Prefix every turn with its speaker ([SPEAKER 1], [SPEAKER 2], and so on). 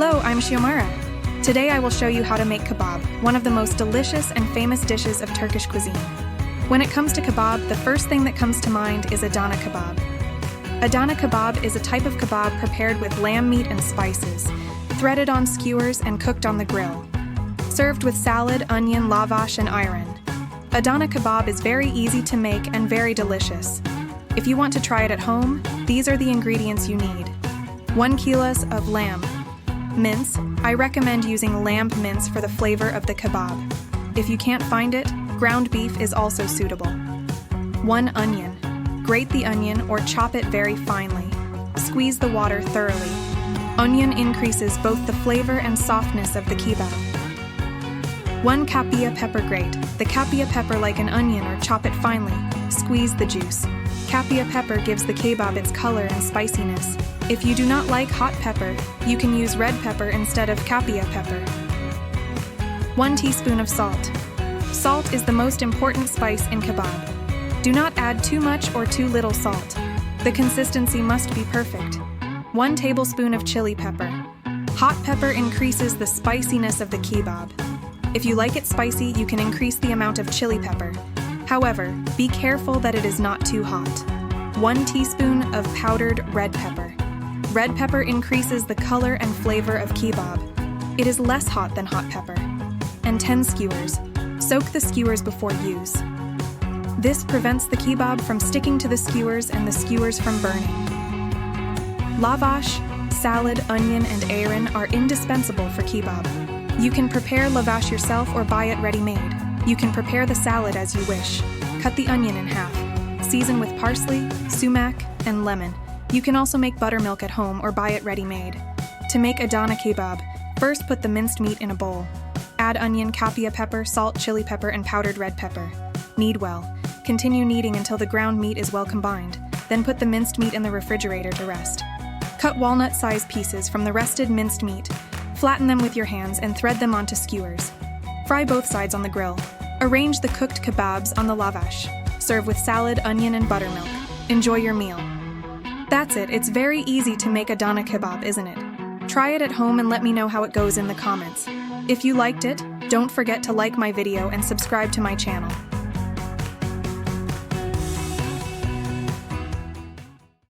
[SPEAKER 1] Hello, I'm Xiomara. Today I will show you how to make kebab, one of the most delicious and famous dishes of Turkish cuisine. When it comes to kebab, the first thing that comes to mind is Adanakebab. Adanakebab is a type of kebab prepared with lamb meat and spices, threaded on skewers and cooked on the grill. Served with salad, onion, lavash, and ayran. Adanakebab is very easy to make and very delicious. If you want to try it at home, these are the ingredients you need. 1 kilo of lamb. Mince. I recommend using lamb mince for the flavor of the kebab. If you can't find it, ground beef is also suitable. 1 onion. Grate the onion or chop it very finely. Squeeze the water thoroughly. Onion increases both the flavor and softness of the kebab. 1 Capia Pepper. Grate the Capia Pepper like an onion or chop it finely. Squeeze the juice. Capia Pepper gives the kebab its color and spiciness. If you do not like hot pepper, you can use red pepper instead of Capia Pepper. 1 teaspoon of salt. Salt is the most important spice in kebab. Do not add too much or too little salt. The consistency must be perfect. 1 tablespoon of chili pepper. Hot pepper increases the spiciness of the kebab. If you like it spicy, you can increase the amount of chili pepper. However, be careful that it is not too hot. 1 teaspoon of powdered red pepper. Red pepper increases the color and flavor of kebab. It is less hot than hot pepper. And 10 skewers. Soak the skewers before use. This prevents the kebab from sticking to the skewers and the skewers from burning. Lavash, salad, onion, and ayran are indispensable for kebab. You can prepare lavash yourself or buy it ready-made. You can prepare the salad as you wish. Cut the onion in half. Season with parsley, sumac, and lemon. You can also make buttermilk at home or buy it ready-made. To make Adanakebab, first put the minced meat in a bowl. Add onion, capia pepper, salt, chili pepper, and powdered red pepper. Knead well. Continue kneading until the ground meat is well combined. Then put the minced meat in the refrigerator to rest. Cut walnut-sized pieces from the rested minced meat. Flatten them with your hands and thread them onto skewers. Fry both sides on the grill. Arrange the cooked kebabs on the lavash. Serve with salad, onion, and buttermilk. Enjoy your meal. That's it. It's very easy to make Adanakebab, isn't it? Try it at home and let me know how it goes in the comments. If you liked it, don't forget to like my video and subscribe to my channel.